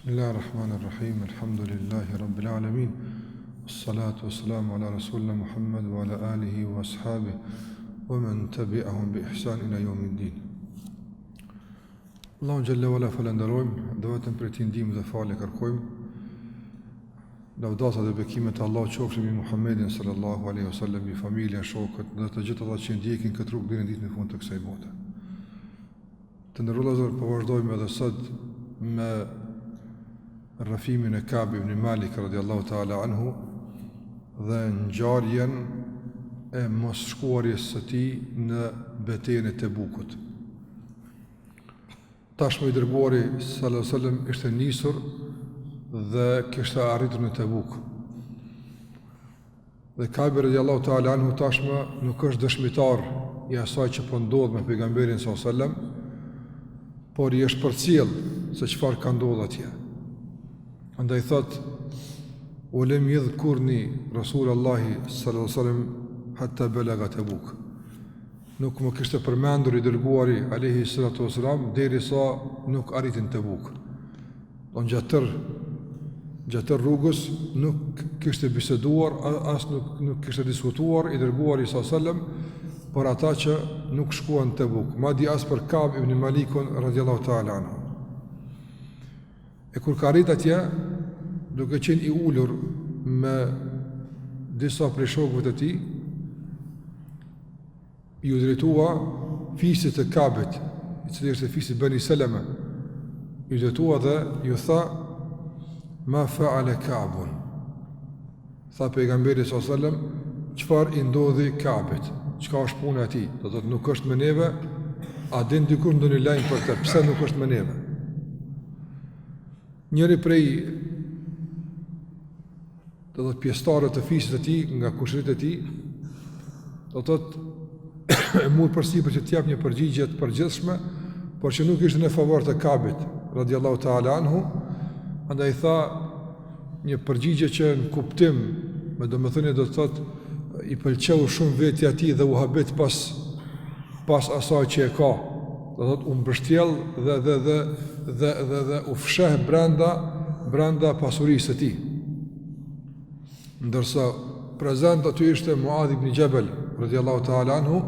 Bismillahirrahmanirrahim. Alhamdulillahi rabbil alamin. Wassalatu wassalamu ala rasulina Muhammad wa ala alihi wa ashabihi wa man tabi'ahum bi ihsan ila yawmiddin. Allahu xhalla wala falenderojmë, dhe vetëm për ti ndihmë dhe falë kërkojmë. Lavdata dhe bekimet e Allahut qofshin mbi Muhammedin sallallahu alaihi wasallam, mbi familjen, shokët dhe të gjithë ata që ndjekin këtë rrugë deri në ditën e fundit të kësaj bote. Të nderuar vëllezër, po vazhdojmë edhe sot me rrëfimin e Ka'b ibn Malik radiallahu ta'ala anhu dhe ngjarjen e mos shkuarjes së tij në betejën e Tebukut. Tashmë i dërguari sallallahu alaihi wasallam ishte nisur dhe kishte arritur në Tebuk. Dhe Ka'b radiallahu ta'ala anhu tashmë nuk është dëshmitar i asaj që po ndodh me pejgamberin sallallahu alaihi wasallam, por i është përcjell se çfarë ka ndodhur atje. Andaj thot, u lem yadhkurni Rasulullahi sallallahu alaihi wasallam hatta balaga Tebuk. Nuk më kishte përmendur i dërguari alayhi salatu wasalam derisa nuk arritin Tebuk. Don gjatë rrugës nuk kishte biseduar, as nuk kishte diskutuar i dërguari sallallahu alaihi wasallam për ata që nuk shkuan në Tebuk, madje as për Ka'b ibn Malikun radhiyallahu ta'ala anhu. E kur ka arrit atje, duke qenë i ulur me disa prej shokëve të tij, ju drejtua fisit të Ka'bit, i cili është fisi Bani Salama, ju drejtua dhe ju tha, ma fa'ala Ka'bun. Tha pejgamberi sallallahu alaihi wasallam, çfarë i ndodhi Ka'bit? Çka është puna e tij? Do thotë nuk është me neve, a din dikur ndonjë lajm për të? Pse nuk është me neve? Njëri prej pjesëtarëve të fisit të tij, nga kushërit e tij, do thotë e mund përsipër që t'jap një përgjigje të përgjithshme, por që nuk ishte në favor të Ka'bit radhiyallahu ta'ala anhu, andaj tha një përgjigje që në kuptim, me domethënie do të thotë i pëlqeu shumë vetja e tij dhe u habet pas asaj që e ka. Do thotë u mbështjell dhe u fsheh brenda pasurisë së tij. Ndërsa prezant aty ishte Muadh ibn Jabal radhiyallahu ta'ala anhu,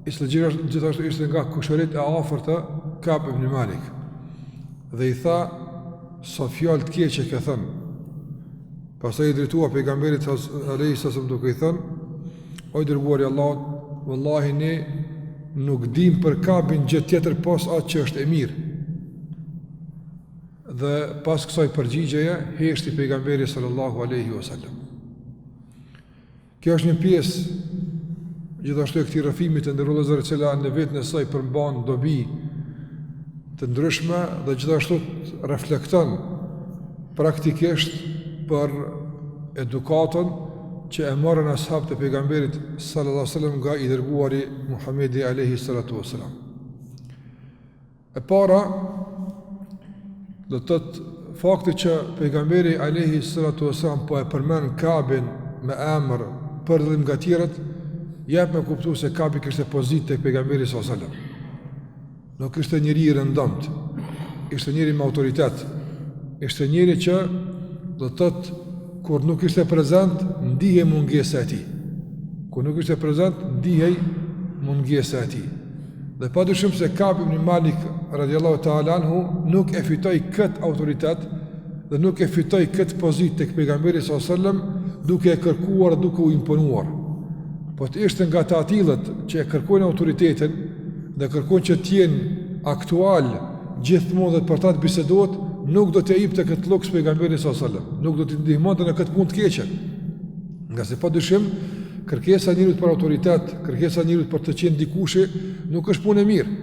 gjithashtu ishte nga kushërit e afërt të Ka'b ibn Malik. Dhe i tha, sa fjalë të keqe ke thënë. Pastaj i drejtua pejgamberit alayhi sallam duke i thënë, o i dërguari i Allahut, wallahi ne nuk dim për Ka'bin gjë tjetër pas atë që është e mirë. Dhe pas kësaj përgjigjeje heshti pejgamberi sallallahu alaihi wasallam. Kjo është një pjesë gjithashtu e këtij rrëfimi të nderuar zërë, e cila në vetën e saj përmban dobi të ndryshme dhe gjithashtu reflekton praktikisht për edukatën që e marrën ashab të pejgamberit sallallahu alaihi wasallam nga i dërguari Muhamedi alaihi salatu wasalam. E para do të thotë fakti që pejgamberi alaihi salatu wasalam po e përmend Ka'bin me emër për dhërim nga tjerët, jep me kuptu se Ka'bi kishte pozitë tek pejgamberi sallallahu alaihi wasallam. Nuk ishte njëri i rëndomt, ishte njëri me autoritet, ishte njëri që do të thotë kur nuk ishte prezent, ndihej mungesa e tij. Kur nuk ishte prezent, ndihej mungesa e tij. Dhe padyshim se Ka'b ibn Malik radhiyallahu ta'ala anhu nuk e fitoi këtë autoritet dhe nuk e fitoi këtë pozitë tek pejgamberi sallallahu alaihi wasallam duke e kërkuar, duke u imponuar. Po të ishte nga të atillët që e kërkojnë autoritetin dhe kërkojnë që t'jenë aktual gjithmonë dhe për ta të bisedohet, nuk do t'ja jepte këtë lloj pejgamberit sallallahu alaihi wasallam, nuk do t'i ndihmonte në këtë punë të keqe. Nga se padyshim kërkesa e njerit për autoritet, kërkesa e njerit për të qenë dikushi nuk është punë e mirë.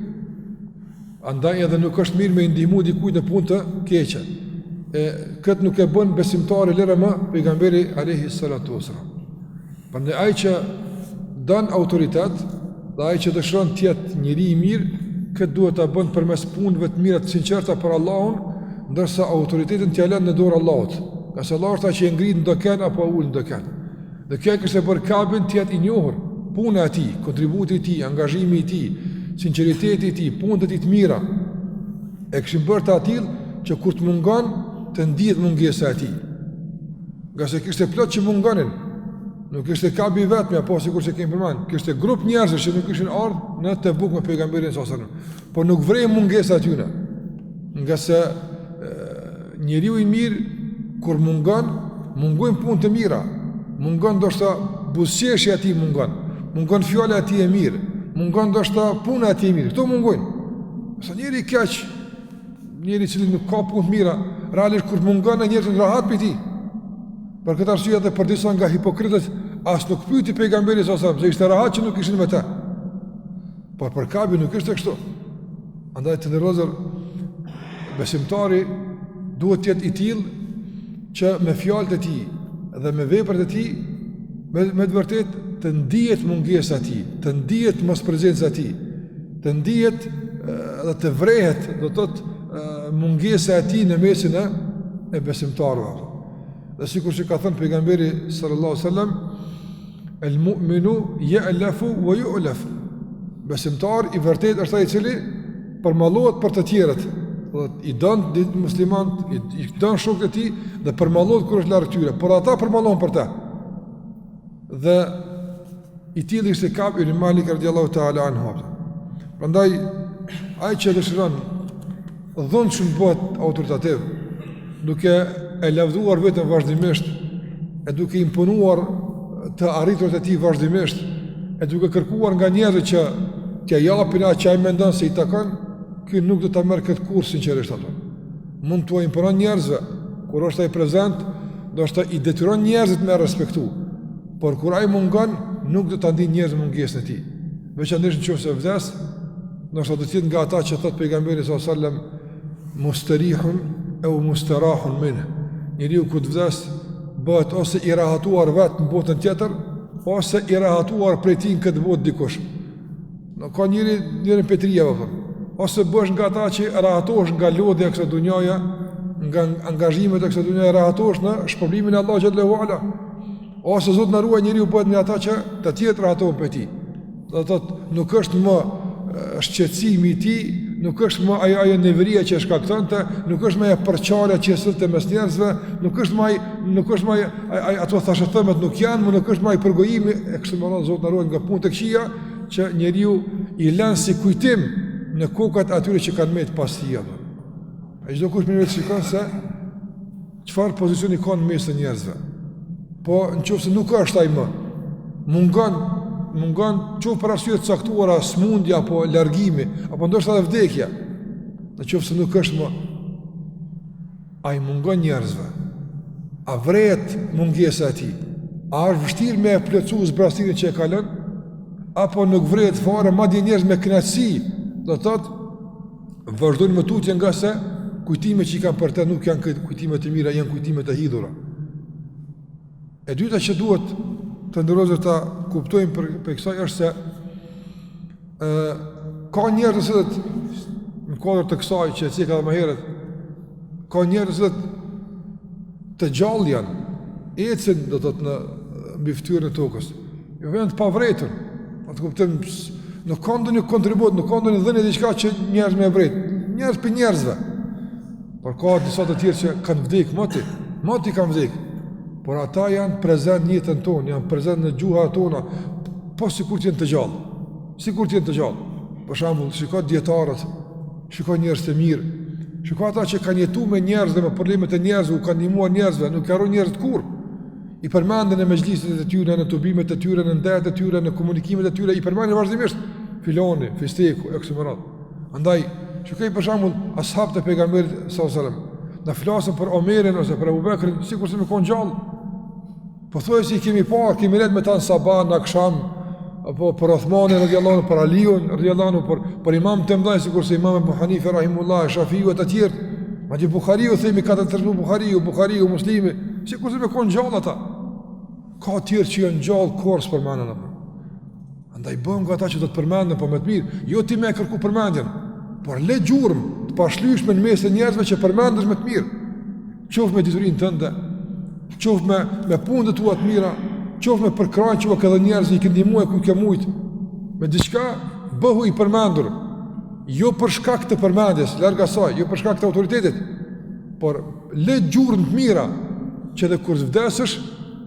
Andaj edhe nuk është mirë me i ndihmu dikujt në punë të keqe. Këtë nuk e bën besimtari lere më pejgamberi alayhi salatu wasalam. Prandaj ai që don autoritet dhe ai që dëshiron të jetë njeri i mirë, këtë duhet ta bën përmes punëve të mira të sinqerta për Allahun, ndërsa autoritetin t'ia lën në dorë Allahut. Ka se Allah është ai që e ngrit ndoken apo ul ndoken. Dhe kjo kishte bërë Ka'bin të jetë i njohur, puna e tij, kontributi i tij, angazhimi i tij, sinqeriteti i tij, punët e tij të mira. E kishin bërë të atill që kur të mungon të ndihet mungesa e tij. Nga se kishte plot që mungonin. Nuk ishte Kabi vetëm, apo sikur që kemi përmend, kishte grup njerëzish që nuk kishin ardhur në Tebuk me pejgamberin sallallahu alajhi wasallam. Po nuk vrej mungesa aty. Nga se njeriu i mirë kur mungojnë punë të mira, mungon ndoshta buzëqeshja e tij mungon fjala e tij e mirë, mungon ndoshta puna e tij e mirë. Kto mungojnë. Sa njeri i keq, njeri i cili nuk ka punë të mira, realisht kur mungon njerëzit rahat për ti. Për këtë arsye edhe për disa nga hipokritët as nuk pyeti pejgamberin sallallahu alajhi wasallam, se ishte rahat që nuk ishin me ta. Por për Kabi nuk ishte kështu. Andaj të ndërrozur, besimtari duhet të jetë i tillë që me fjalët e tij dhe me veprat e tij me të vërtet të ndihet mungesa e tij, të ndihet mosprezenca e tij, të ndihet dhe të vrehet, do të thotë mungesa e tij në mesin e besimtarëve. Dhe sikur që ka thënë pejgamberi sallallahu alaihi wasallam, el mu'minu ya'lafu wa yu'laf. Besimtar i vërtet është ai i cili përmallohet për të tjerët. Do i don ditë muslimanët, i don shokët e tij dhe përmallohet kur është larg tyre, por ata përmallohen për ta. Dhe i tillë ishte Ka'b ibn Malik radhiyallahu ta'ala anhu. Prandaj ai që dëshiron dhon shumë bëhet autoritativ, duke e lavdhuar vetëm vazhdimisht, e duke imponuar të arriturit e tij vazhdimisht, e duke kërkuar nga njerëzit që t'ia japin atë që ai mendon se i takon, ky nuk do ta merr këtë kurrë sinqerisht atë. Mund t'u imponon njerëzve, kur është ai prezant, do të i detyron njerëzit me respektu. Por kur ai mungon, nuk do ta ndinë njerëzit mungesën e tij. Veçanërisht nëse vdes, ndoshta do të jetë nga ata që thot pejgamberi sallallahu alajhi wasallam, mustarihun e mustarahun minhu. Njeriu kur të vdes, bëhet ose i rahatuar vetë në botën tjetër, ose i rahatuar prej tij në këtë botë dikush. Nuk ka njëri petria apo. Ose bësh nga ata që rahatohesh nga lodhja e kësaj dunjaje, nga angazhimet e kësaj dunjaje, rahatohesh në shpërblimin e Allahut xhallahu ala. Ose Zoti na ruaj, njeriu bëhet nga ata që të tjerë rahatohen prej tij. Do të thotë nuk është më shqetësimi i tij, nuk është më ajo neveria që shkaktonte, nuk është më ajo përçarja që sillte mes njerëzve, nuk është më ato thashëthëmet nuk janë, nuk është më ai përgojimi e kështu me radhë. Zoti na ruaj nga punë të këqija që njeriu i lën si kujtim në kokat atyre që kanë mbet pas tij. Ai çdo kush më vetë shikon se çfarë pozicioni ka në mes të njerëzve. Po nëse nuk është ai më, mungon qoftë për arsye të caktuara, smundja apo largimi, apo ndoshta edhe vdekja. Nëse nuk është më, ai mungon njerëzve. A vret mungesa e tij? A është vështirë me plotësu zbrastimin që e ka lënë? Apo nuk vret fare, madje njerëz me kënaqësi, do të thotë vazhdojnë më tutje nga se kujtimet që i kanë për të nuk janë kujtime të mira, janë kujtime të hidhura. E dyta që duhet të ndërozër ta kuptojmë për kësaj është se ka njerëz që në kodër të kësaj që e cika dhe më herët, ka njerëz që të gjallë janë, ecin do të në mbi fytyrën e tokës, jo vjen të pavretur, atë kuptojmë, nuk ka ndonjë kontribut, nuk ka ndonjë dhënie diçka që njerëz me vret, njerëz për njerëzve. Por ka disa të tjerë që kanë vdek, moti kanë vdek. Por ata janë prezent në jetën tonë, janë prezent në gjuha tona, po sikur të jenë të gjallë. Për shembull, shiko dietarët, shiko njerëz të mirë, shiko ata që kanë jetuar me njerëz dhe me problemet e njerëzve, u kanë ndihmuar njerëzve, nuk harron njerëz kurrë. I përmenden në mezhliset e tyre, në tubimet e tyre, në ndetet e tyre, në komunikimet e tyre, i përmenden vazhdimisht filoni, fisteku, e kështu me radhë. Andaj, shikoj për shembull ashabët e pejgamberit sallallahu alajhi wasallam, na flasin për Omerin ose për Abu Bekrin, sikur se më kanë gjallë. Po thuaj si kemi parë, kemi lënë me ta në Sabah, në Aksham, apo për Uthmanin radhiyallahu anhu, për Aliun radhiyallahu anhu, për imam të mëdhenj sikur se Imam Abu Hanife rahimullah, Shafiu e të tjerë. Madje Buhariu themi ka të transmetuar Buhariu, Muslimi, sikur se më kanë gjallë ata. Ka të tjerë që janë gjallë kors përmenden apo. Andaj bëjmë nga ata që do të përmenden po më të mirë, jo ti më kërku përmendjen, por le gjurmë të pashlyeshme në mes të njerëzve që përmendesh më të mirë. Qoftë me diturinë tënde, qoftë me punët tua të mira, qoftë me përkrahjen që ka dhënë njerëz i ndihmuar ku ke mujt. Me diçka bëhu i përmendur. Jo për shkak të përmendjes, larg asaj, jo për shkak të autoritetit, por le gjurmë të mira, që edhe kur vdesësh,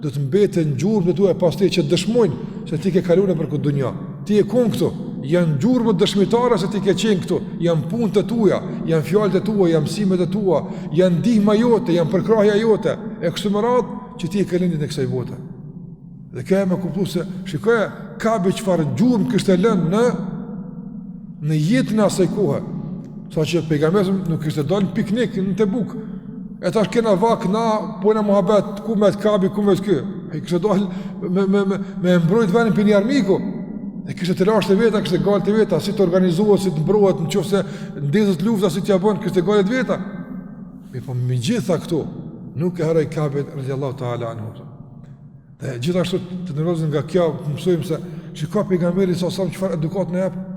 do të mbeten gjurmë të tua pastaj që dëshmojnë se ti ke kaluar për këtë dunja. Ti e kon këtu, janë gjurmë dëshmitare se ti ke qenë këtu, janë punët e tua, janë fjalët e tua, janë mësimet e tua, janë ndihma jote, janë përkrahja jote, e kështu me radhë që ti e ke lënë në kësaj bote. Dhe kjo më kuptoi se shikoja Kabe çfarë gjurmë kishte lënë në jetën e asaj kohe. Saqë pejgamberi nuk kishte dalë piknik në Tebuk. E tash kena vak na, po në muhabet, ku me të Kabi, ku me të kjo. E kështë dalë me mbrojt venin për një armiku. E kështë të lasht e veta, kështë të galt e veta, si të organizohet, si të mbrojt, në qofë se ndezët lufta, si të jabon, kështë të galt e veta. Po me gjitha këto, nuk e haraj Kabi, radiallahu ta'ala anhu. Dhe gjithashtu të nërozën nga kjo, të mësojmë se, që ka pejgamberi sa samë qëfar edukat në jepë,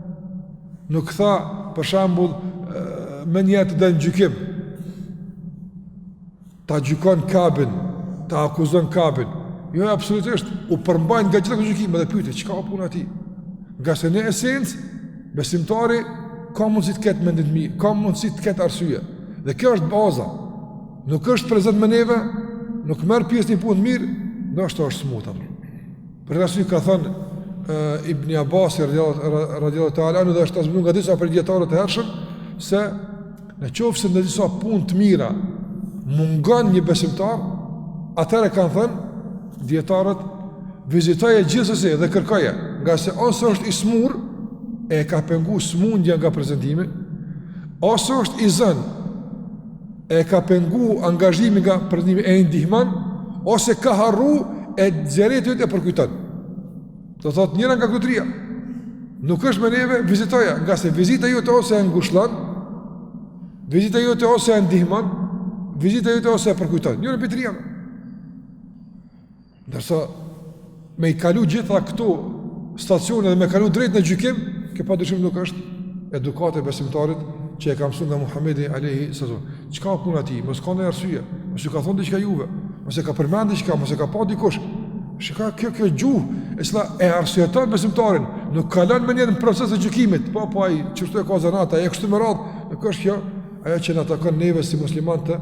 nuk tha, për shambull, me njetë dhe në gjykim, ta gjykon Kabin, ta akuzon Kabin. Jo, absolutisht, u përmbajnë nga gjitha këtë gjykime dhe pyte, që ka puna ti? Nga se në esencë, besimtari ka mundësi të ketë mendit mirë, ka mundësi të ketë arsye. Dhe kjo është baza. Nuk është prezent me neve, nuk merë pjesë një punë mirë, në është smuta. Për arsye ka thënë Ibn Abbas radiallahu ta'ala anhu dhe është tasminu nga disa për djetarët e hershëm, se në qofë se në disa punë të mira mungon një besimtar, atëre kanë thënë dietarët, vizitoje gjithsesi dhe kërkoje, nga se ose është i smur e ka pengu smundja nga prezantimi, ose është i zën e ka pengu angazhimi nga prezantimi e ndihman, ose ka harru e xheretit e përkujton. Do thotë njëra nga këto tria. Nuk është me neve vizitoje, nga se vizita jote ose e ngushllon, vizita jote ose e ndihman, vizita jote ose e përkujton, njërën për të rianë. Ndërsa, me i kalu gjitha këto stacione dhe me kalu drejt në gjykim, kjo pa dëshim nuk është edukate besimtarit që e ka mësuar nga Muhamedi alayhi sallam. Çka puna ti? Mos ka ndonjë arsye, mos e ka thonë diçka juve, mos e ka përmend diçka, mos e ka pa dikush. Shika kjo gjuhë, e cila e arsyeton besimtarin, nuk ka lënë me një proces të gjykimit, po ai çështja e ka zanata, e kështu me radhë, nuk është kjo ajo që na takon neve si muslimanë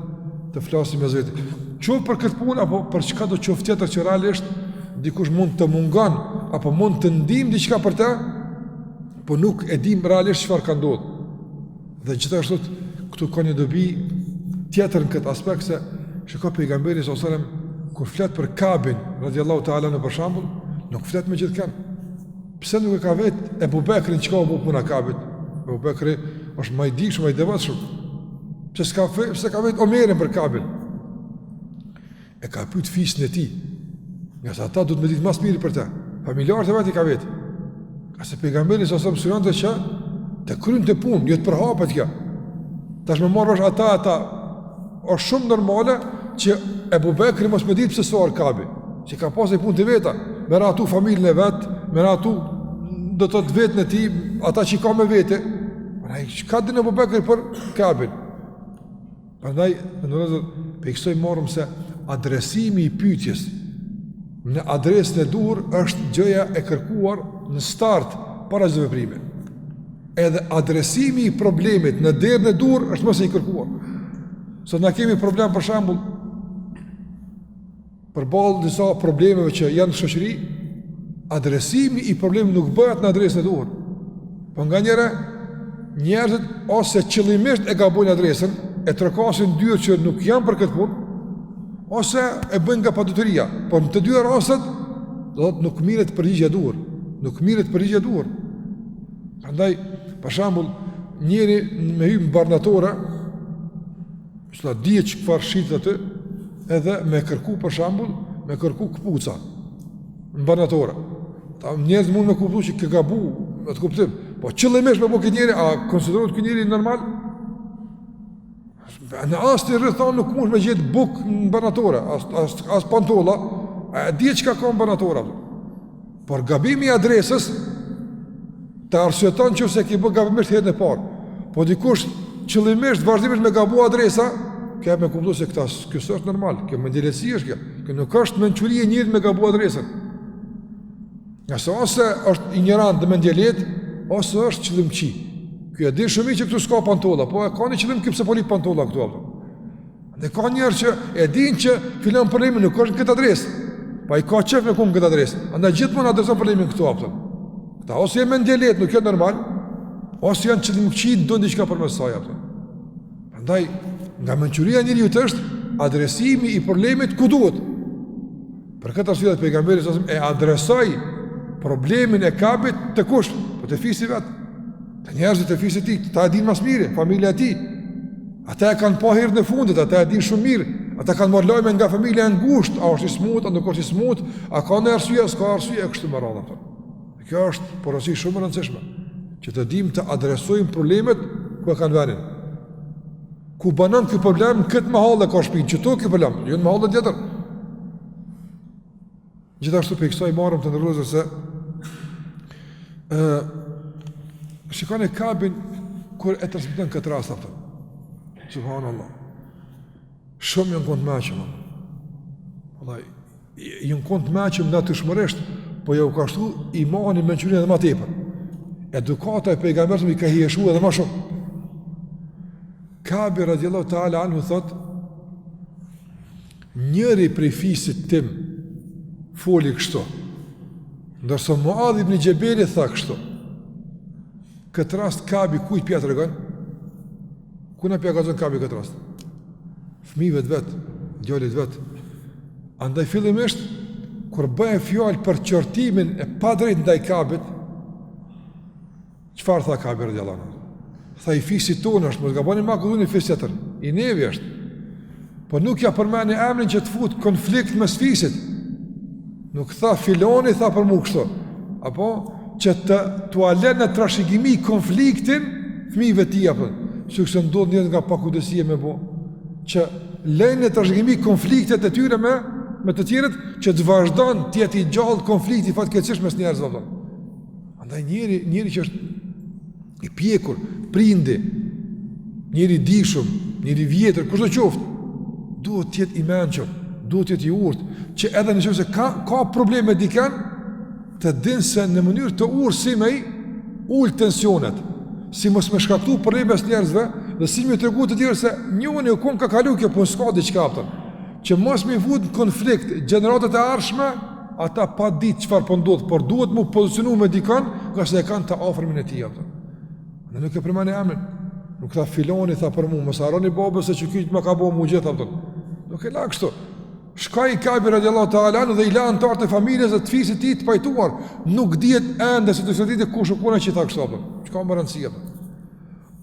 të flasim me vetë. Qoftë për këtë punë apo për çka do qoftë tjetër që realisht dikush mund të mungon apo mund të ndijmë diçka për të, po nuk e dim realisht çfarë ka ndodhur. Dhe gjithashtu këtu ka një dobi tjetër në këtë aspekt se shikoj pejgamberi sallallahu alajhi wasallam kur flet për Kabin radiallahu ta'ala në për shembull, nuk flet me gjithkën. Pse nuk e ka vetë Ebu Bekrin çka u bë puna Kabit? Ebu Bekri është më i dikshëm, më i devotshëm. Pse ka vetë Omerin për Kabin? E ka pyet fisën e tij. Nga sa ata du të më ditë mas mirë për te. Familjarët e vetë i ka vetë. Ka se pejgamberi sa më synon të që të krynë të punë, jo të përhapet kjo. Tash më marrë është ata, është shumë normale që Ebu Bekri mos më ditë pëse soar Kabi. Që ka pas e punë të veta, me ratu familjen e vetë, me ratu do të vetën e ti, ata që i ka me vete. Ka din Ebu Bekri për Kabin? Prandaj, pe kësoj marrëm se adresimi i pyetjes në adresën e duhur është gjëja e kërkuar në start para çdo veprimi. Edhe adresimi i problemit në derën e duhur është më së i kërkuar. Sot na kemi problem për shembull përballë disa problemeve që janë në shoqëri, adresimi i problemit nuk bëhet në adresën e duhur. Po nganjëherë njerëzit ose qëllimisht e gabojnë adresën, e trokasin dyrë që nuk janë për këtë punë, ose e bëjnë nga paduturia. Po në të dy rastet, do të nuk mirret përgjigjja e duhur. Nuk mirret përgjigjja e duhur. Prandaj, për shembull, njëri me hyrë në barnatore, s'la dihet çfarë shit aty, edhe me kërku për shembull, me kërku këpuca në barnatore. Ta njerëz mund me kuptu që ke gabu, me të kuptim. Po qëllimisht me bëu këtë njeri, a konsiderohet ky njeri normal? Në asë të rrëthon nuk mund me gjithë buk në barnatore, as pantolla, a di çka ka në barnatore. Por gabimi i adresës të arsyeton nëse ke bë gabimisht herën e parë. Po dikush qëllimisht vazhdimisht me gabu adresa, kjo me kuptu se kjo është normal, kjo mendjelësi është kjo. Kjo nuk është mençuri e njërit me gabu adresën. Nëse ose është ignorant dhe mendjelet, ose është qëllimçi. Kjo e di shumë që këtu s'ka pantolla, po e ka një qëllim këpse po li pantolla këtu. Dhe ka njerë që e din që filan problemi nuk është në këtë adresë, pa i ka qef me ku në këtë adresë. Andaj gjithmonë adreson problemin këtu apëtën. Këta ose jenë me ndjelet, nuk jenë normal, ose janë që të më qijin, do në diqka për mesaj apëtën. Andaj, nga menqëria njëri ju të është adresimi i problemit ku duhet. Për këtë arsye dhe pejgamberi e adresoj problemin e Kabit të kush? Po të fisi vetë. Të njerëzit e fisit ti, ta e din mas mire, familja ti. Ata e kanë pa herën e fundit, ata e din shumë mirë. Ata kanë marrë lajme nga familja e ngushtë, a është i smut, a nuk është i smut, a ka në arsye, s'ka arsye, kështu me radhë. Kjo është porosi shumë e rëndësishme, që të dim të adresojmë problemet ku e kanë vënë. Ku banon ky problem, këtë mahallë ka shpinë, që to ky problem, jo në mahallën tjetër. Gjithashtu për kësaj marrëm të ndërrozër se shikoni Kabin kur e transmeton këtë rast atë. Subhanallah. Shumë janë kontë meqëm. Vallai, janë kontë meqëm natyrshmërisht, po ja u ka shtu imani mençurinë edhe më tepër. Edukata e pejgamberit i ka hijeshu edhe më shumë. Kabi radiallahu ta'ala anhu thot, njëri prej fisit tim foli kështu, ndërsa Muadh ibn Gjebeli tha kështu. Këtë rast Kabi kujt pja të regon? Kuna pja gazon Kabi këtë rast? Fëmijëve të vetë, djallit vetë. Andaj fillimisht, kur bëhe fjallë për qortimin e pa drejt ndaj Kabit, çfarë tha Kabi radiallahu anhu? Tha i fisit tonë është, mos gaboni ma këdhuni i fisit tjetër, i nevi është. Po nuk ja përmeni emrin që të fut konflikt mes fisit. Nuk tha filoni, tha për mu kështu. Apo që të alen në trashëgimi konfliktin fëmijëve ti apën. Që kësë ndodhë njët nga pakudesie me bo. Që lejnë në trashëgimi konfliktet e tyre me të tjerët, që të vazhdan tjeti i gjallë konflikti fatkeqësisht mes njerëzve. Andaj njëri që është i pjekur, prindi, njëri dishum, njëri vjetër, kushtë të qoftë, duhet tjetë i menqëm, duhet tjetë i urtë, që edhe në qëfë se ka probleme diken, të dinë se në mënyrë të urë si me i ullë tensionet, si mos me shkaktu probleme së njerëzve, dhe si me të regu të tjerë se njëni u konë ka kalu kjo, po në s'ka diqka pëtën, që mos me i vut në konflikt, generatët e arshme, ata pa ditë qëfar pëndodhë, por duhet mu pozicionu me dikan, nga se e kanë të afërmin e tia pëtën. Në nuk e përmeni emrin, nuk tha filoni, tha për mu, mësë aroni babës se që kyjtë më ka bo mu gjitha pëtën. Nuk e la kështu. Shka i Kabi radiallahu ta'ala dhe i la antarët e familjes dhe të fisit ti të pajtuar, nuk dihet ende se të sërdit e kush u kone që i tha kështu pëtën. Që ka më rëndësia pëtën.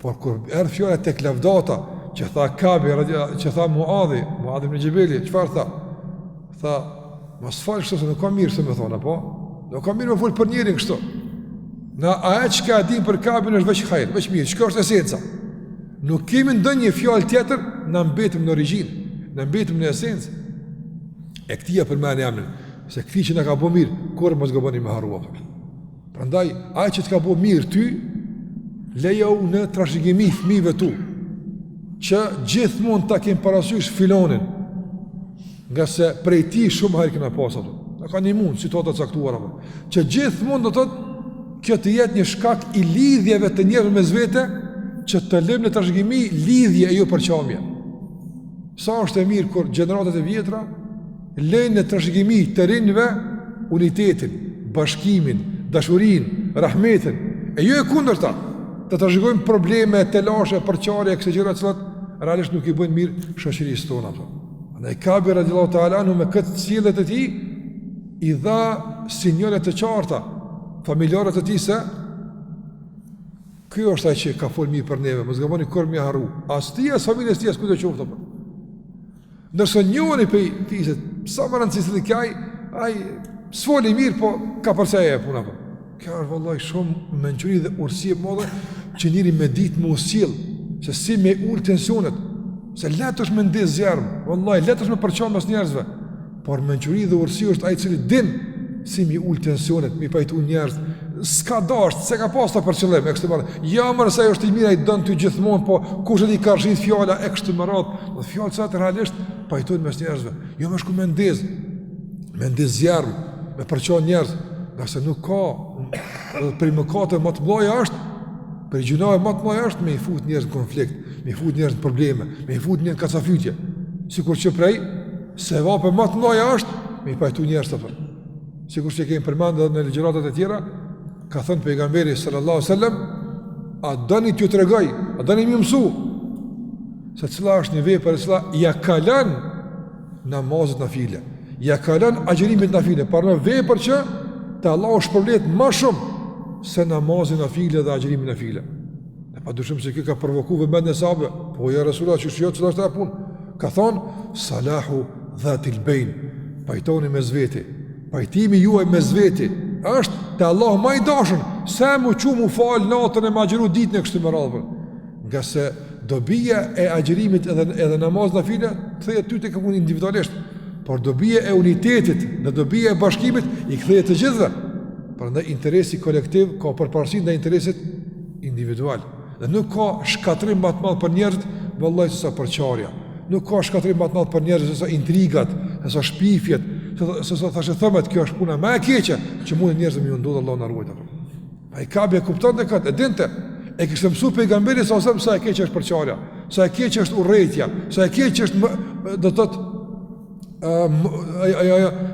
Por kur erë fjore tek lavdata, që tha Kabi, që tha Muadhi ibn Gjebeli, qëfar tha? Tha, mos falë kështu se nuk ka mirë se me thonë, po? Nuk ka mirë me full për njerin kështu. Në aje që ka din për Kabin është veç hajrë, veç mirë, që ka është esenca. Nuk kemi ndonjë një fjallë tjetër, në mbetëm në originë, në mbetëm në esencë. E këtia përmeni emrin, se këti që në ka bo mirë, kërë mos ga bëni me harua. Prandaj, aje që të ka bo mirë ty, leja u në trashëgimi fëmijëve tu, që gjithmonë ta kemë parasysh filonin, nga se prej ti shumë hajrë këna pasat. Në ka një mund, situatat caktuar, që gjithmonë do tëtë, kjo të jetë një shkak i lidhjeve të njerëve me zvete, që të lëmë në trashëgimi lidhje e jo përqamje. Sa është e mirë kur gjeneratet e vjetra, lejnë në trashëgimi të rinjve unitetin, bashkimin, dashurin, rahmetin, e jo e kundërta, të trashëgojmë probleme, telashe, përqarje, këse gjëra cilat realisht nuk i bëjnë mirë shoqërisë tona. Andaj Kabi radiallahu ta'ala anhu me këtë cilët e ti, i dha sinjale të qarta familjarët e ti se kjo është ai që ka folë mirë për neve, mos gaboni kur më harru. As ti as familjes ti as kujt e qoftë apo. Ndërsa njëri pe fiset, sa më rëndësishme të kaj, ai s'foli mirë, po ka përse e puna po. Kjo është vallai shumë mençuri dhe urësi e madhe që njëri me ditë më usill, se si me ul tensionet, se letë është me ndez zjarm, vallai letë është me përçon mes njerëzve, por mençuri dhe urësi është ai i cili din si mi ul tensionet, mi pajtu njerëz, s'ka dasht, se ka pas ta për qëllim, e kështu me radhë. Ja më nëse është i mirë, ai don ty gjithmonë, po kush e di ka rrit fjala e kështu me radhë. Do fjalë sa realisht pajtojnë mes njerëzve. Jo më shku me ndez zjarm, me përçon njerëz, ngase nuk ka për mëkate më të mëdha është, për gjunave më të mëdha është me i fut njerëz në konflikt, me i fut njerëz në probleme, me i fut njerëz në kacafytje. Sikur që prej sevape më të mëdha është me i pajtu njerëz të tjerë. Sikur që kemi përmendur edhe në ligjëratat e tjera, ka thënë pejgamberi sallallahu alaihi wasallam, a doni t'ju tregoj, a doni më mësu se cila është një vepër e cila ja kalon namazet nafile, ja kalon agjërimet nafile, por në vepër që te Allahu shpërblet më shumë se namazin nafile dhe agjërimi nafile. Ne padyshim se kjo ka provokuar vëmendjen e sahabëve, po ja Resulullah që shjo çfarë është ajo punë. Ka thonë salahu dhatil bain, pajtoni mes veti. Pajtimi juaj mes veti është te Allahu më i dashur se mu fal natën e magjëru ditën e kështu me radhë. Nga se dobia e agjërimit edhe namaz nafile kthehet ty tek punë individualisht, por dobia e unitetit dhe dobia e bashkimit i kthehet të gjithëve. Prandaj interesi kolektiv ka përparësi ndaj interesit individual. Dhe nuk ka shkatrim më të madh për njerëzit, vallahi sa përçarja. Nuk ka shkatrim më të madh për njerëzit se intrigat, se shpifjet, se thashë thëmet, kjo është puna më e keqe që mund njerëzit më ndodh Allahu na ruaj. Ai Kabe kuptonte këtë, e dinte. E kishte mësuar pejgamberi sa e keqe është përçarja, sa e keqe është urrëtia, sa e keqe është do të thotë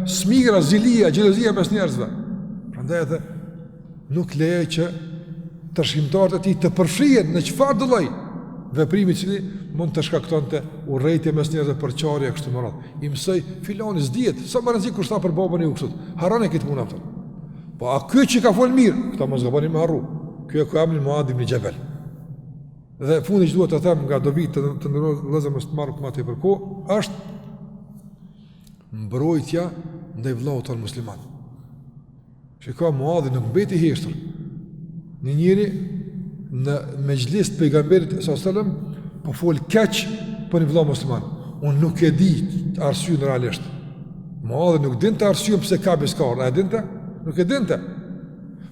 smira, zilia, xhelozia mes njerëzve. Prandaj edhe nuk leje që tërshimtarët e tij të përfshihen në çfarë do lloj veprimi i cili mund të shkaktonte urrëtie mes njerëzve, përçarje kështu më radh. I mësoj filoni s'diet, sa më rëndësi kur sta për babën e uksit. Harane këtë punë atë. Po a ky që ka fol mirë, këta mos gaboni me harru. Ky e ka amil Muad ibn Jabal. Dhe fundi që duhet të them nga dobi të ndërrohet vëllezër mos të marrë më tepër kohë, është mbrojtja ndaj vëllavut tonë musliman. Shikoj Muadhi nuk mbeti heshtër. Një njeri në mexhlis të pejgamberit sallallahu alajhi wasallam po fol keq për një vëllav musliman. Unë nuk e di arsyeën realisht. Muadhi nuk dinte arsyeën pse ka beskar, a e dinte? Nuk e dinte.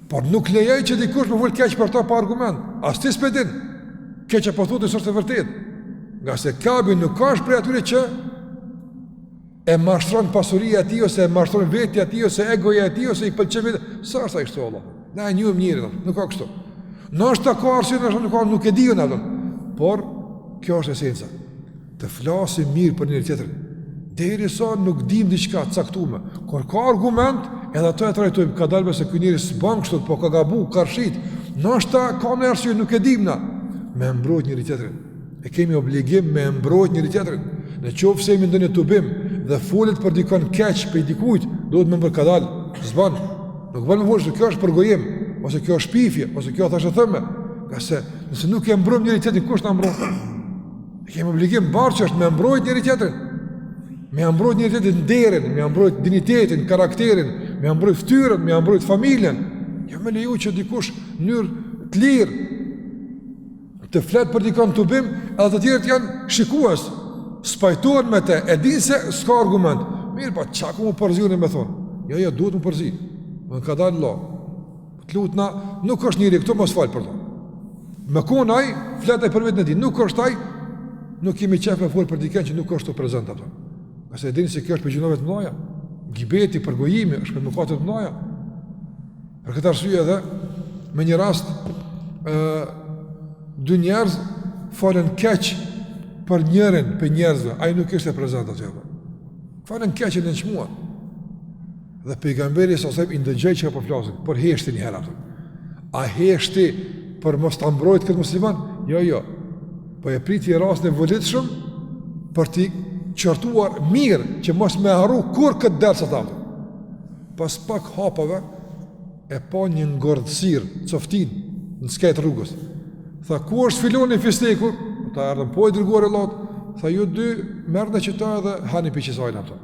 Por nuk lejoj që dikush më fol keq për ta pa argument. As ti s'e din. Keq apo thotë se është e vërtetë. Nga se Kabi nuk ka shprej atyre që e mashtron pasuria e tij ose e mashtron vetja e tij ose egoja e tij ose i pëlqen vetë. Sa është ai kështu Allah? Na e njohim njërin, nuk ka kështu. Ndoshta ka arsye, ndoshta nuk e di unë atë. Por kjo është esenca. Të flasim mirë për njëri tjetrin. Derisa nuk dim diçka të caktuar. Kur ka argument, edhe ato e trajtojmë. Ka dalë se ky njeri s'bën kështu, po ka gabu, ka rshit. Ndoshta ka një arsye, nuk e dim na. Me mbrojt njëri tjetrin. E kemi obligim me mbrojt njëri tjetrin. Në qoftë se jemi ndonjë tubim dhe folet për dikon keq për dikujt, duhet më bërë kadal. S'bën. Nuk bën më vosh, kjo është për gojim, ose kjo është shpifje, ose kjo thashë thëmë. Ka se nëse nuk e mbrojmë njëri tjetrin, kush na mbron? Kemi obligim barçë është me mbrojt njëri tjetrin. Me mbrojt njëri tjetrin nderin, me mbrojt dinjitetin, karakterin, me mbrojt fytyrën, me mbrojt familjen. Jo më leju që dikush në mënyrë të lirë të flet për dikon tubim, edhe të tjerët janë shikues, spajtohen me te, e din se s'ka argument. Mirë, pa çka ku më përzihen me thon. Jo, duhet më përzi. Më ka dalë Allah. Të lutna, nuk është njëri këtu mos fal për to. Me kon ai fletaj për vetën e tij, nuk është ai, nuk kemi qef me fol për dikën që nuk është të prezant ato. Qase e dini se kjo është për gjunove të mëdha. Gibeti, përgojimi është për mëkate të mëdha. Për këtë arsye edhe me një rast dy njerëz falen keq për njërin për njerëzve, ai nuk ishte prezant aty. Falen keq në çmuar. Dhe pejgamberi sa i ndëgjoi që po flasin, por heshti një herë atë. A heshti për mos ta mbrojtë këtë musliman? Jo. Po e priti rastin e volitshëm për t'i qortuar mirë që mos me harru kur këtë ders atë. Pas pak hapave e pa një ngordhësir, coftin në skajt rrugës. Tha, ku është filoni fisteku? Ta erdhën po i dërguar Allah. Tha, ju dy merrni qita edhe hani piqësajnë ato.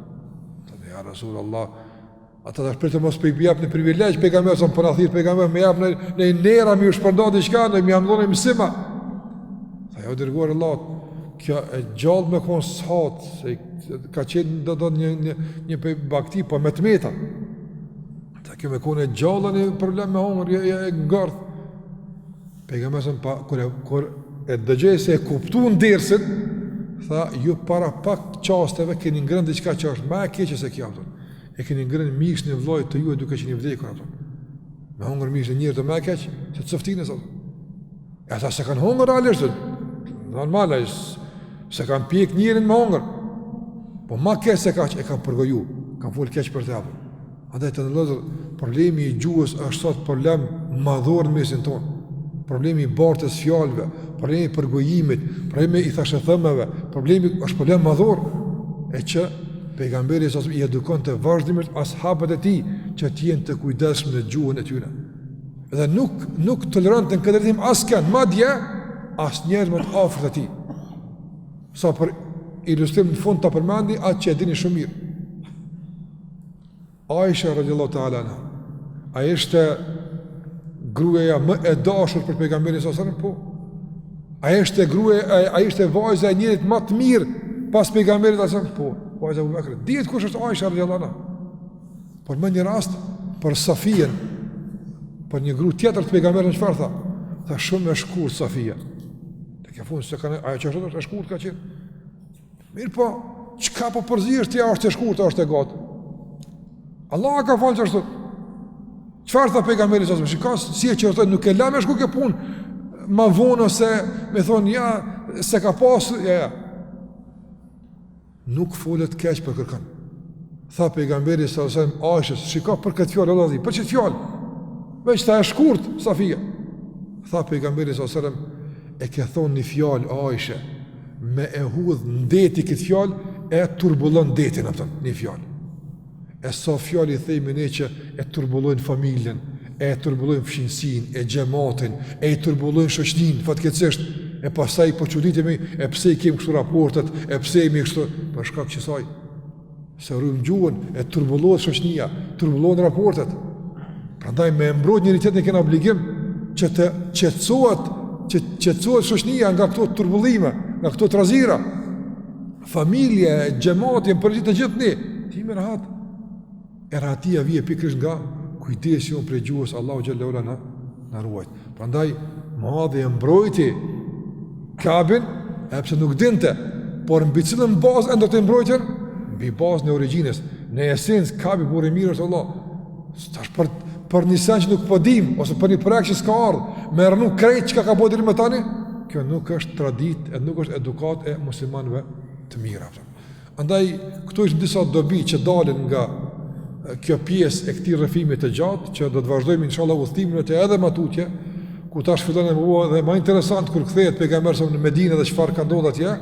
Tha, ja Rasulullah, ata tash pritet mos për i jap në privilegj pejgamberi son po na thirr pejgamberi me jap në nera më u shpërndan diçka, ne më jamllon mësima. Tha, ja dërguar Allah, kjo e gjallë me kon shat, se ka qenë do një bakti po me tmeta. Tha, kjo me kon e gjallë një problem me hunger, e ngordh. Pejgamberi son pa kur e dëgjoi se e kuptuan dersin, tha, ju para pak çasteve keni ngrënë diçka që është më e keqe se kjo. E keni ngrënë mish në vllajt të juaj duke qenë vdekur ato. Me hunger mish në njërë të më e keq se coftinë sot. E ata se kanë hunger realisht, normal se kanë pjek njërin me hunger. Po ma keq se kaq e kam përgoju, kam folë keq për të apo. Andaj të ndëllëzër, problemi i gjuhës është sot problem madhor në mesin tonë. Problemi i bartës fjalëve, problemi i përgojimit, problemi i thashëthëmeve, problemi është problem madhor e që pejgamberi i edukon të vazhdimisht ashabët e tij që të jenë të kujdesshëm në gjuhën e tyre. Dhe nuk tolerante në këtë drejtim askën, madje asnjëherë më të afërt të tij. Sa për ilustrim në fund të përmendi atë që e dini shumë mirë. Aisha radhiyallahu ta'ala anha, a ishte gruaja më e dashur për pejgamberin sallallahu alaihi wasallam? Po. A ishte vajza e njerit më të mirë pas pejgamberit sallallahu alaihi wasallam? Po. Vajza Abu Bakr. Dihet kush është Aisha radhiyallahu anha? Por më një rast për Safien, për një grup tjetër të pejgamberit çfarë tha? Tha shumë e shkurt Safia. Te ka fund se kanë ajo që është e shkurt ka qenë. Mirë po, çka po përzihesh ti, është e shkurt, është e gatë. Allah ka falë që është. Çfarë tha pejgamberi sa shikos, si e qertoi, nuk e la më shku kjo punë. Ma vonë ose me thonë ja se ka pasur, ja. Nuk folet keq për kërkën. Tha pejgamberi sa Aishës, shiko për këtë fjalë Allah, për çfarë fjalë? Veç ta e shkurt Safia. Tha pejgamberi sa e ke thonë një fjalë Aisha, me e hudh ndeti këtë fjalë e turbullon ndetin atë një fjalë. E sa fjali thejmë ne që e turbullojnë familjen, e turbullojnë fshinësin, e gjematin, e turbullojnë shoqnin, fatkeqësisht, e pasaj po çuditemi, e pse i kemë kështu raportet, e pse i kështu, për shkak që saj, se rrym gjuhën, e turbullohet shoqnia, turbullohen raportet. Prandaj me mbrojtje njëri tjetrin kena obligim që të qetësohet shoqnia nga këto turbullime, nga këto trazira. Familja, xhamati, për të gjithë ne, ti më rahat. Eratia vije pikërisht nga kujdesi unë për gjuhës, Allahu xhallahu ala na ruajt. Prandaj Muadhi e mbrojti Kabin, pse nuk dinte, por mbi cilën bazë ndo të mbrojtën? Mbi bazën e origjinës. Në esencë Kabi burri mirë është Allah. Tash për një sen që nuk po dim, ose për një projekt që s'ka ardhur, me rënu krejt që ka bëu deri më tani, kjo nuk është traditë, nuk është edukat e muslimanëve të mirë. Andaj këto janë disa dobi që dalin nga kjo pjesë e këtij rrëfimi të gjatë, që do të vazhdojmë inshallah udhëtimin e edhe më tutje, ku tash fillon të bëhet edhe më interesant kur kthehet pejgamberi në Medinë dhe çfarë ka ndodhur atje,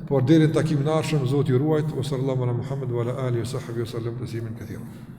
por deri në takimin e ardhshëm Zoti ju ruajt, sallallahu alaihi wa sallam Muhammed wa ala alihi wa sahbihi sallam taslimin katira.